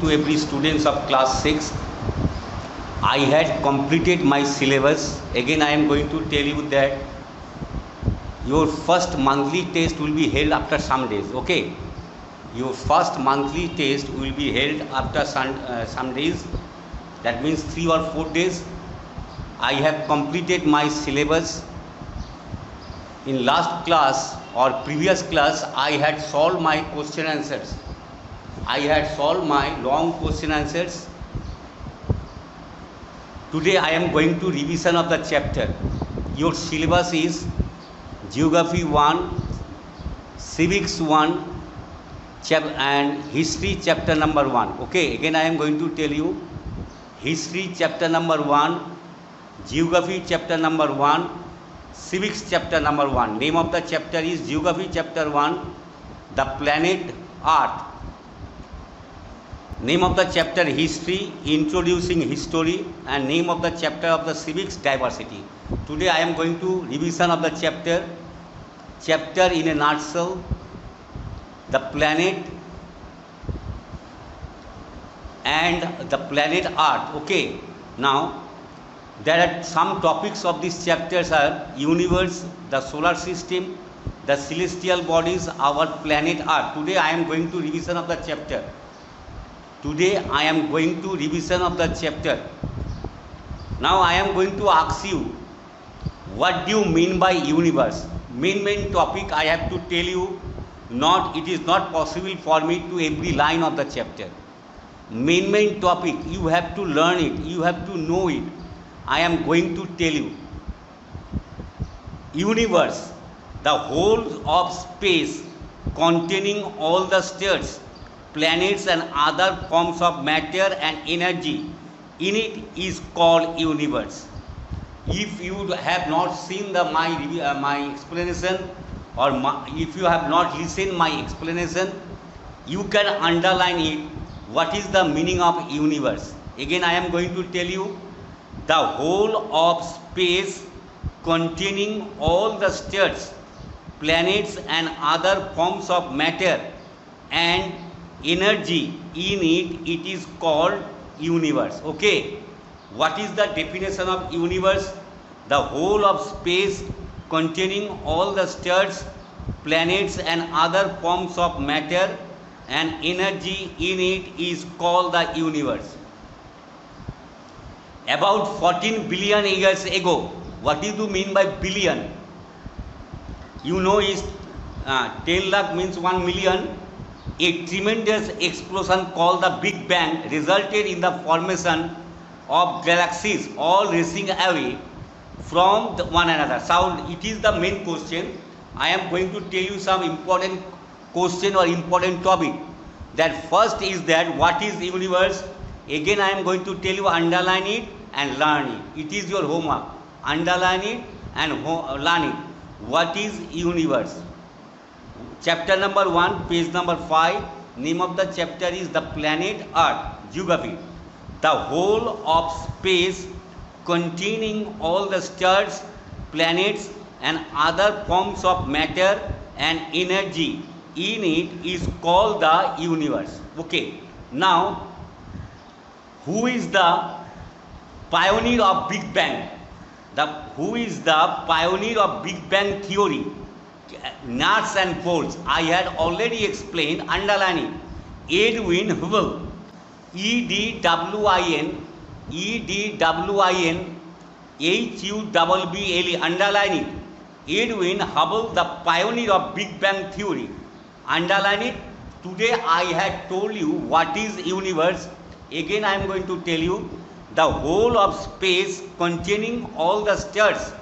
To every students of class 6, I had completed my syllabus. Again, I am going to tell you that your first monthly test will be held after some days. Okay, your first monthly test will be held after some days. That means 3 or 4 days. I have completed my syllabus. In last class or previous class, I had solved my question answers. I had solved my long question answers. Today I am going to revision of the chapter. Your syllabus is Geography 1, Civics 1 and History chapter number 1. Okay, again I am going to tell you History chapter number 1, Geography chapter number 1, Civics chapter number 1. Name of the chapter is Geography chapter 1, the planet Earth. Name of the chapter History, Introducing History, and name of the chapter of the Civics, Diversity. Today I am going to revision of the chapter in a nutshell, the planet and the planet Earth. Okay, now there are some topics of these chapters are universe, the solar system, the celestial bodies, our planet Earth. Today I am going to revision of the chapter. Today I am going to revision of the chapter. Now I am going to ask you, what do you mean by universe? Main topic I have to tell you, it is not possible for me to every line of the chapter. Main topic, you have to learn it, you have to know it. I am going to tell you. Universe, the whole of space containing all the stars, planets and other forms of matter and energy in it is called universe. If you have not seen my explanation or if you have not listened my explanation, you can underline it. What is the meaning of universe? Again I am going to tell you, the whole of space containing all the stars, planets and other forms of matter and energy in it is called universe. Okay, what is the definition of universe? The whole of space containing all the stars, planets and other forms of matter and energy in it is called the universe. About 14 billion years ago, what do you mean by billion? You know is 10 lakh means 1 million. A tremendous explosion called the Big Bang resulted in the formation of galaxies all racing away from one another. So it is the main question. I am going to tell you some important question or important topic. That first is that what is universe? Again I am going to tell you, underline it and learn it. It is your homework. Underline it and learn it. What is universe? Chapter number 1, page number 5. Name of the chapter is the planet Earth, Geography. The whole of space containing all the stars, planets and other forms of matter and energy in it is called the universe. Okay, now who is the pioneer of Big Bang? Who is the pioneer of Big Bang theory? Nuts and bolts. I had already explained, underlining. Edwin Hubble, EDWIN, HUBBLE, underlining. Edwin Hubble, the pioneer of Big Bang theory. Underline it. Today I had told you what is universe. Again I am going to tell you, the whole of space containing all the stars,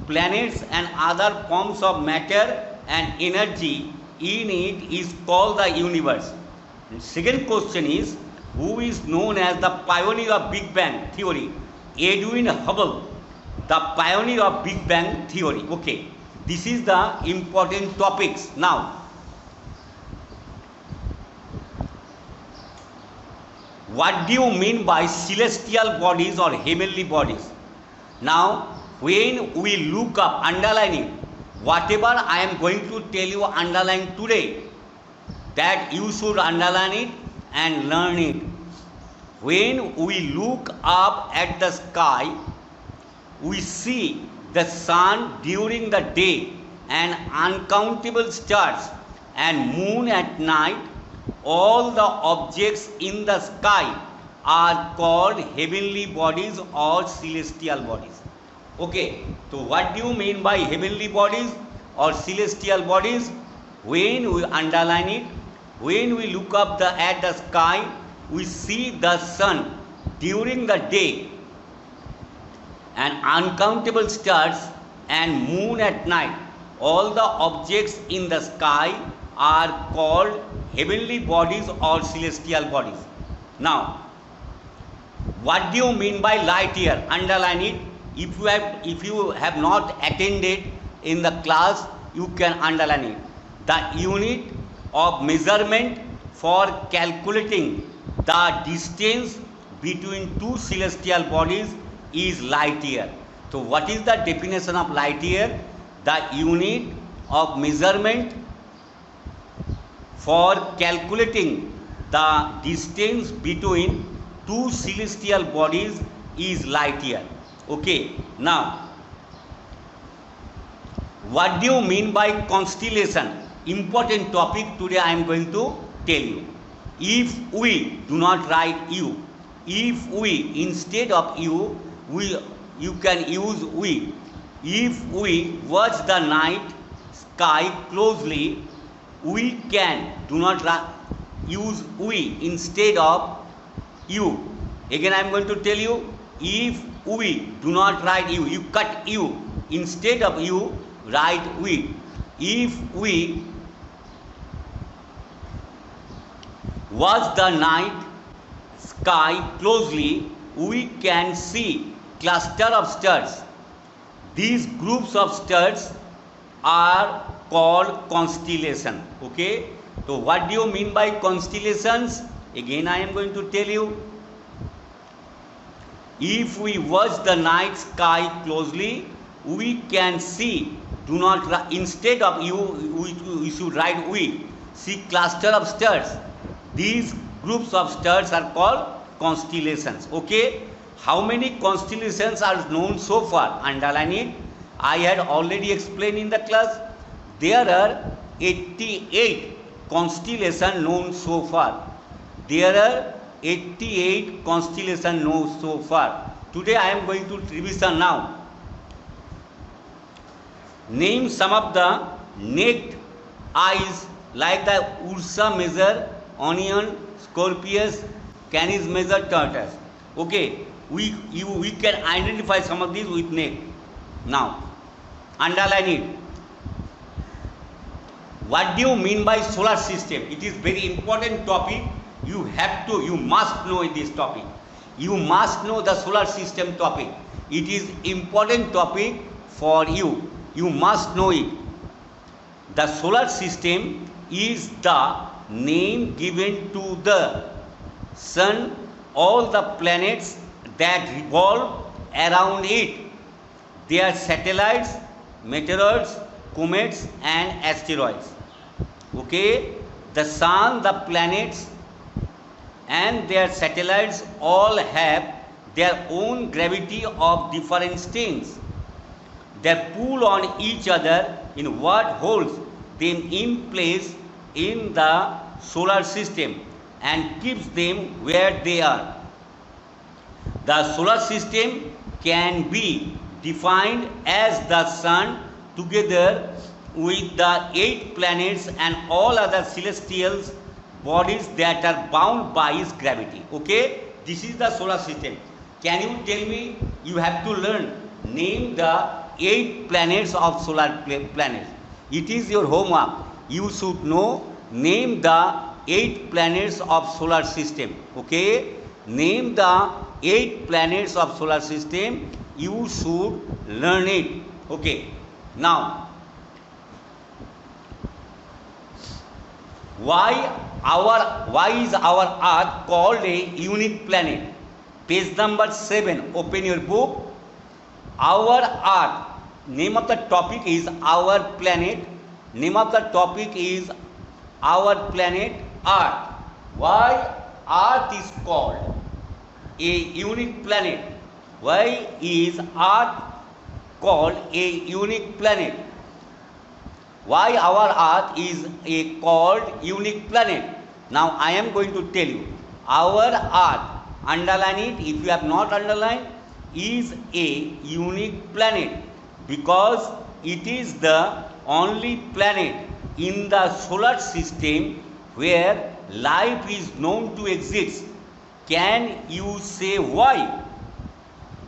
planets and other forms of matter and energy in it is called the universe. And second question is, who is known as the pioneer of Big Bang theory? Edwin Hubble, the pioneer of Big Bang theory. Okay, this is the important topics. Now, what do you mean by celestial bodies or heavenly bodies? Now, when we look up, underlining, whatever I am going to tell you underline today, that you should underline it and learn it. When we look up at the sky, we see the sun during the day and uncountable stars, and moon at night. All the objects in the sky are called heavenly bodies or celestial bodies. Okay, so what do you mean by heavenly bodies or celestial bodies? When we underline it, when we look up at the sky, we see the sun during the day and uncountable stars and moon at night. All the objects in the sky are called heavenly bodies or celestial bodies. Now, what do you mean by light year? Underline it. If you have not attended in the class, you can underline it. The unit of measurement for calculating the distance between two celestial bodies is light year. So what is the definition of light year? The unit of measurement for calculating the distance between two celestial bodies is light year. Okay, now what do you mean by constellation? Important topic today I am going to tell you. If we do not write you, if we instead of you can use we. If we watch the night sky closely, we can do not use we instead of you. Again I am going to tell you, if we do not write you cut you, instead of you write we. If we watch the night sky closely, we can see cluster of stars. These groups of stars are called constellation. Okay, so what do you mean by constellations? Again I am going to tell you, if we watch the night sky closely, we can see, do not instead of you we should write we, see cluster of stars. These groups of stars are called constellations. Okay, how many constellations are known so far? Underline it. I had already explained in the class. There are 88 constellations known so far. There are 88 constellations known so far. Today I am going to revision now. Name some of the naked eyes like the Ursa Major, Onion, Scorpius, Canis Major, Tortoise. Okay, we can identify some of these with naked. Now, underline it. What do you mean by solar system? It is very important topic. You must know this topic. You must know the solar system topic. It is important topic for you. You must know it. The solar system is the name given to the sun, all the planets that revolve around it. They are satellites, meteoroids, comets and asteroids. Okay, the sun, the planets and their satellites all have their own gravity of different strengths. They pull on each other in what holds them in place in the solar system and keeps them where they are. The solar system can be defined as the sun together with the 8 planets and all other celestial bodies that are bound by its gravity. Okay, this is the solar system. Can you tell me? You have to learn, name the 8 planets of solar planets. It is your homework. You should know, name the 8 planets of solar system. Okay, name the 8 planets of solar system. You should learn it. Okay, now why is our Earth called a unique planet? Page number 7. Open your book. Our Earth. Name of the topic is our planet. Name of the topic is our planet Earth. Why Earth is called a unique planet? Why is Earth called a unique planet? Why our Earth is a called unique planet? Now I am going to tell you. Our Earth, underline it if you have not underlined, is a unique planet because it is the only planet in the solar system where life is known to exist. Can you say why?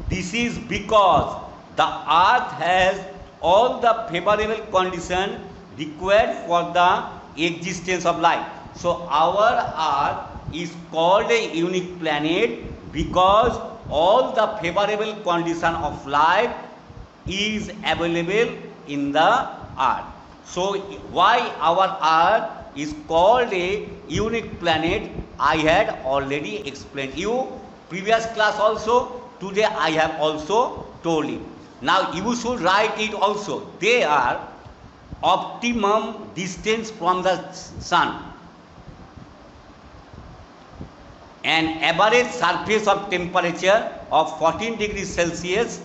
This is because the earth has all the favorable conditions required for the existence of life. So our earth is called a unique planet because all the favorable condition of life is available in the earth. So why our earth is called a unique planet, I had already explained you previous class also. Today I have also told you. Now you should write it also. They are optimum distance from the sun. An average surface of temperature of 14 degrees Celsius,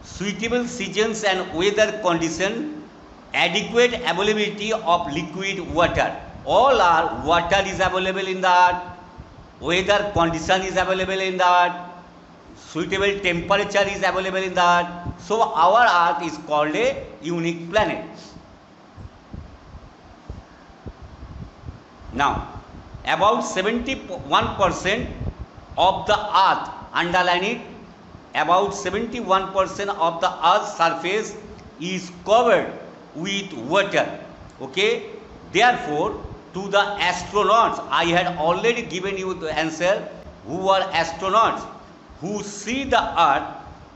suitable seasons and weather condition, adequate availability of liquid water. All are water is available in the earth, weather condition is available in the earth, suitable temperature is available in the earth. So our earth is called a unique planet. Now, about 71% of the earth, underline it, about 71% of the earth's surface is covered with water. Okay? Therefore, to the astronauts, I had already given you the answer, who are astronauts, who see the earth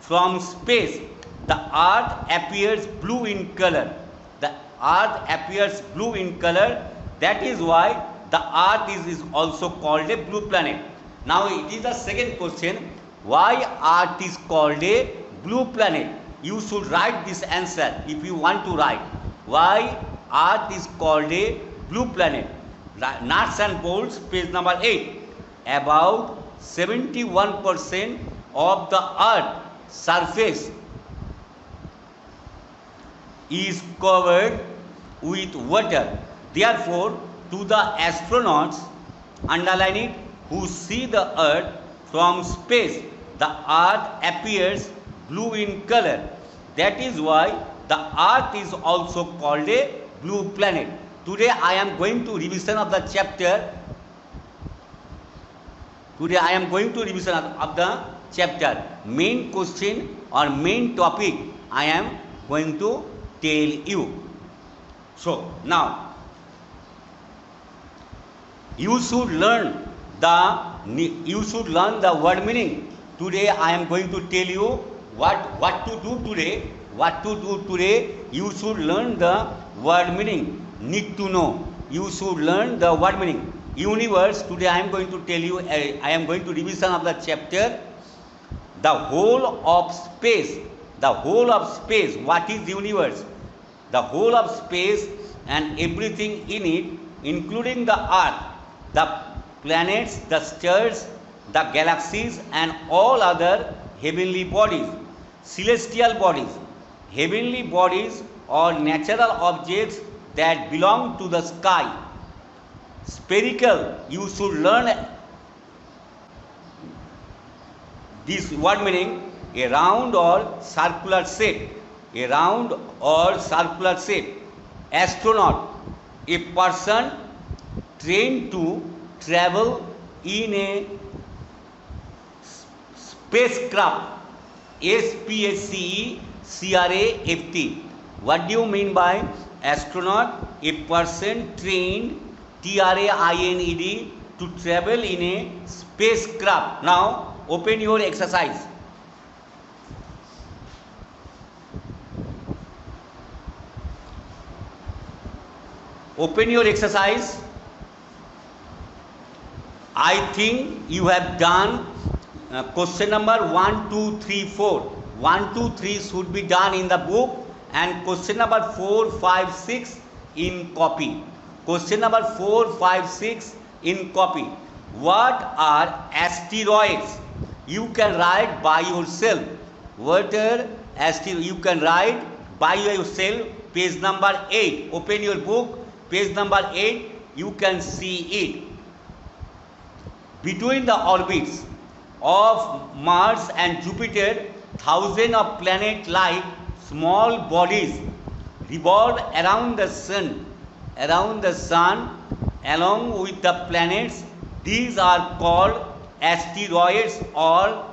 from space. The earth appears blue in color. The earth appears blue in color. That is why the earth is also called a blue planet. Now it is the second question. Why earth is called a blue planet? You should write this answer if you want to write. Why earth is called a blue planet? Nuts and bolts, page number 8. About 71% of the earth surface is covered with water. Therefore, to the astronauts, underline it, who see the earth from space, the earth appears blue in color. That is why the earth is also called a blue planet. Today I am going to revision of the chapter. Today I am going to revision of the chapter. Main question or main topic I am going to tell you. So now you should learn the word meaning. Today I am going to tell you what to do today. What to do today? You should learn the word meaning. Need to know. You should learn the word meaning. Universe. Today I am going to tell you. I am going to revision of the chapter. The whole of space. The whole of space. What is universe? The whole of space and everything in it, including the earth, the planets, the stars, the galaxies, and all other heavenly bodies, celestial bodies. Heavenly bodies or natural objects that belong to the sky. Spherical, you should learn this word meaning, a round or circular shape. A round or circular shape. Astronaut, a person trained to travel in a spacecraft. SPACECRAFT. What do you mean by astronaut? A person trained, TRAINED, to travel in a spacecraft. Now open your exercise. Open your exercise. I think you have done question number 1, 2, 3, 4. 1, 2, 3 should be done in the book, and question number 4, 5, 6 in copy. Question number 4, 5, 6 in copy. What are asteroids? You can write by yourself. What are asteroids? You can write by yourself. Page number 8. Open your book. Page number 8. You can see it. Between the orbits of Mars and Jupiter, thousands of planet-like small bodies revolve around the sun, along with the planets. These are called asteroids or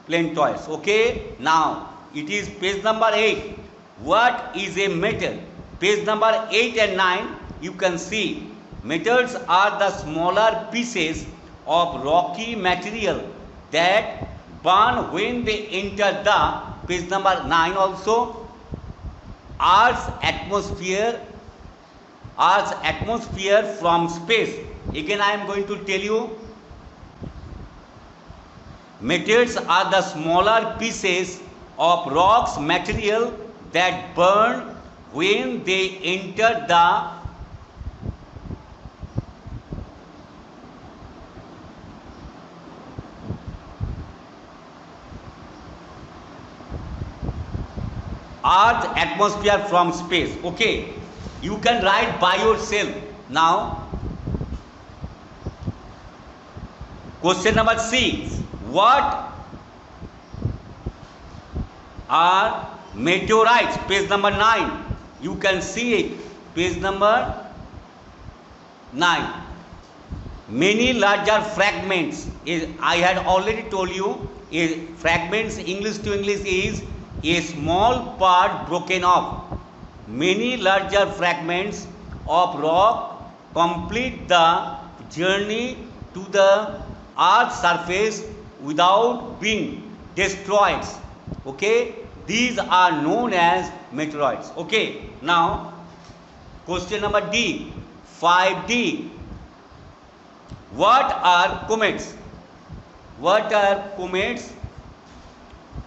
planetoids. Okay, now it is page number 8. What is a metal? Page number 8 and 9, you can see metals are the smaller pieces of rocky material that burn when they enter the, page number 9 also, Earth's atmosphere from space. Again I am going to tell you, metals are the smaller pieces of rocks material that burn when they enter the Earth's atmosphere from space. Okay, you can write by yourself. Now, question number 6. What are meteorites? Page number 9. You can see it. Page number 9. Many larger fragments. I had already told you, fragments English to English is a small part broken off. Many larger fragments of rock complete the journey to the Earth's surface without being destroyed. Okay, these are known as meteoroids. Okay, now question number D, 5D. What are comets? What are comets?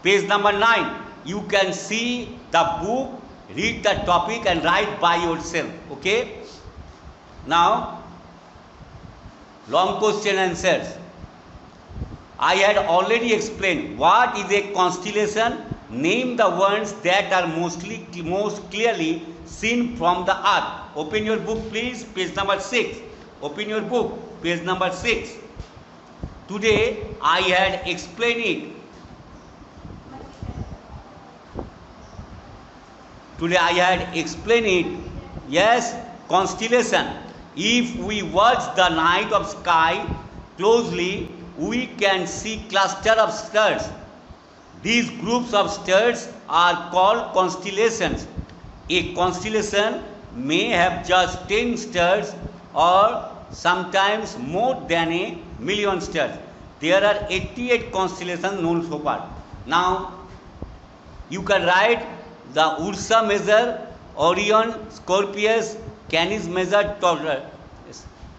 Page number 9. You can see the book, read the topic and write by yourself. Okay, now long question answers. I had already explained what is a constellation. Name the ones that are most clearly seen from the earth. Open your book please, page number 6. Open your book, page number 6. Today I had explained it. Today I had explained it. Yes, constellation. If we watch the night of sky closely, we can see cluster of stars. These groups of stars are called constellations. A constellation may have just 10 stars or sometimes more than a million stars. There are 88 constellations known so far. Now you can write the Ursa Major, Orion, Scorpius, Canis Major, Taurus.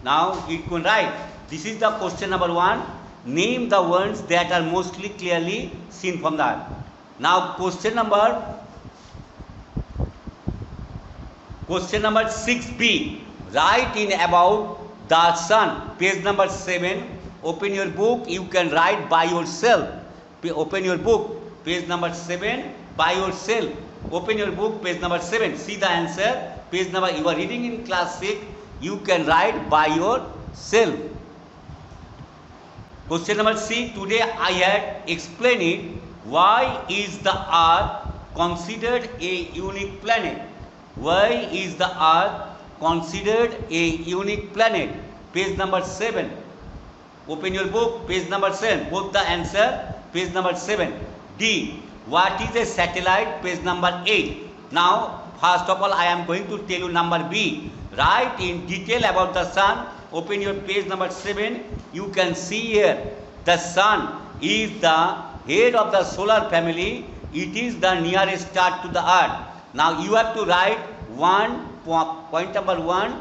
Now you can write. This is the question number 1. Name the ones that are mostly clearly seen from the earth. Now question number 6B. Write in about the sun. Page number 7. Open your book. You can write by yourself. Open your book. Page number 7 by yourself. Open your book. Page number 7. See the answer. Page number. You are reading in class 6. You can write by yourself. Question number C. Today I had explained it. Why is the earth considered a unique planet? Why is the earth considered a unique planet? Page number 7. Open your book. Page number 7. Both the answer. Page number 7. D. What is a satellite? Page number 8. Now first of all I am going to tell you number B. Write in detail about the sun. Open your page number 7. You can see here the sun is the head of the solar family. It is the nearest star to the earth. Now you have to write point number 1,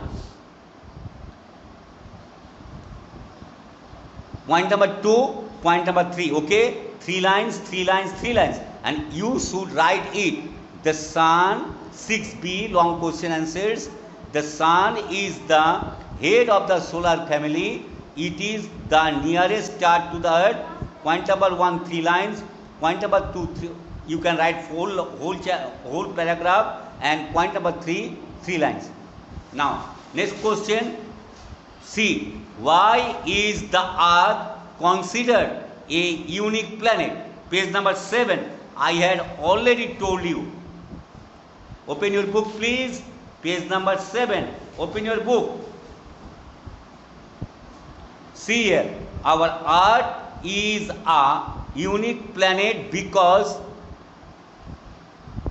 point number 2, point number 3. Okay, 3 lines, 3 lines, 3 lines, and you should write it. The sun, 6B, long question answers. The sun is the head of the solar family. it is the nearest star to the earth. Point number 1, 3 lines. Point number 2, you can write whole paragraph, and point number 3, 3 lines. Now next question. See, why is the earth considered a unique planet? Page number 7. I had already told you. Open your book please. Page number 7. Open your book. See here, our earth is a unique planet because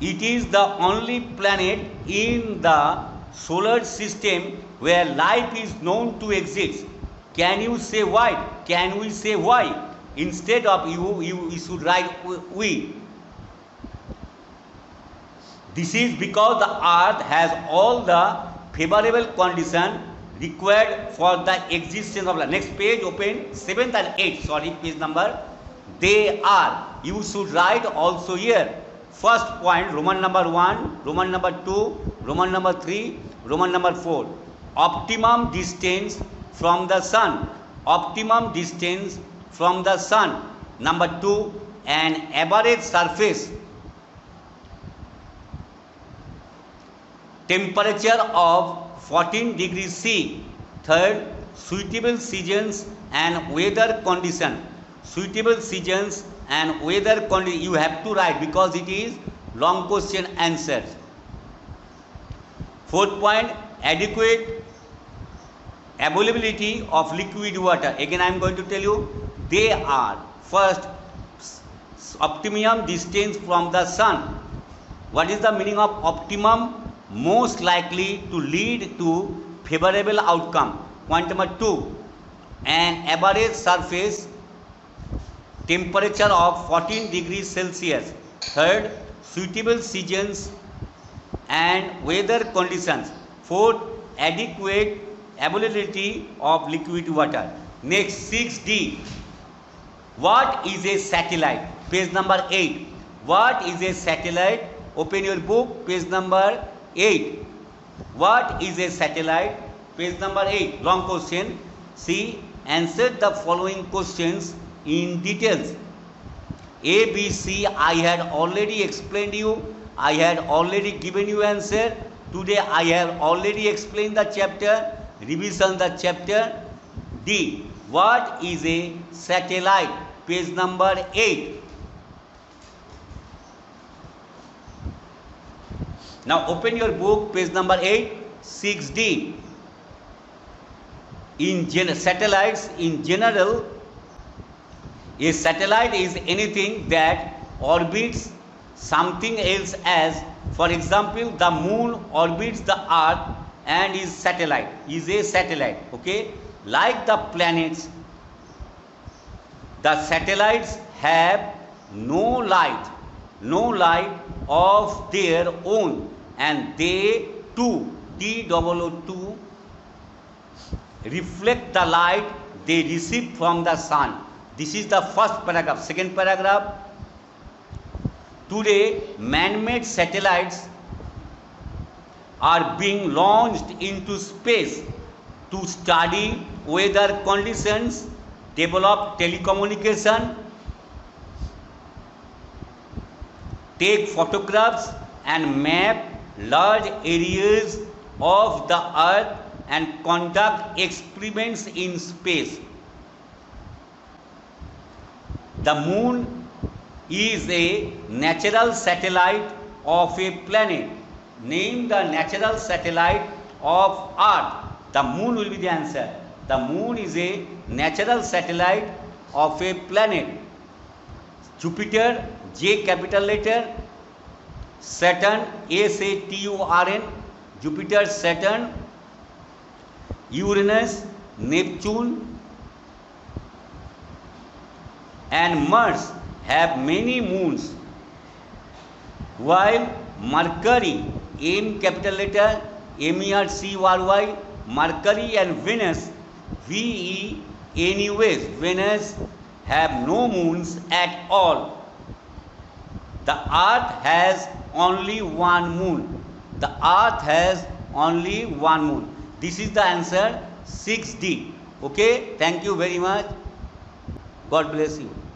it is the only planet in the solar system where life is known to exist. Can you say why? Can we say why? Instead of you should write we. This is because the earth has all the favorable conditions required for the existence of life. Next page, open 7th and 8th, sorry, page number. They are, you should write also here. First point, Roman number 1, Roman number 2, Roman number 3, Roman number 4. Optimum distance from the sun. Optimum distance from the sun. Number 2, an average surface temperature of 14 degrees C. Third, suitable seasons and weather condition. Suitable seasons and weather condition you have to write because it is long question answer. Fourth point, adequate availability of liquid water. Again I am going to tell you, they are first optimum distance from the sun. What is the meaning of optimum? Most likely to lead to favorable outcome. Point number 2, an average surface temperature of 14 degrees Celsius. Third, suitable seasons and weather conditions. Fourth, adequate availability of liquid water. Next, 6D. What is a satellite? Page number 8. What is a satellite? Open your book, page number 8. What is a satellite? Page number 8. Long question. See, answer the following questions in details. A, B, C I had already explained you. I had already given you answer. Today I have already explained the chapter. Revision the chapter. D. What is a satellite? Page number 8. Now open your book, page number 8, 6D. Satellites in general, a satellite is anything that orbits something else, as for example the moon orbits the earth and is a satellite. Okay, like the planets, the satellites have no light of their own, and they too, T-O-O-2, reflect the light they receive from the sun. This is the first paragraph. Second paragraph, today man-made satellites are being launched into space to study weather conditions, develop telecommunication, take photographs and map large areas of the earth and conduct experiments in space. The moon is a natural satellite of a planet. Name the natural satellite of earth. The moon will be the answer. The moon is a natural satellite of a planet. Jupiter, J capital letter. Saturn, S-A-T-U-R-N, Jupiter, Saturn. Uranus, Neptune and Mars have many moons, while Mercury, M capital letter, M-E-R-C-U-R-Y, Mercury and Venus, V-E-N-U-S, Venus have no moons at all. The earth has only one moon. The earth has only one moon. This is the answer, 6D. Okay, thank you very much. God bless you.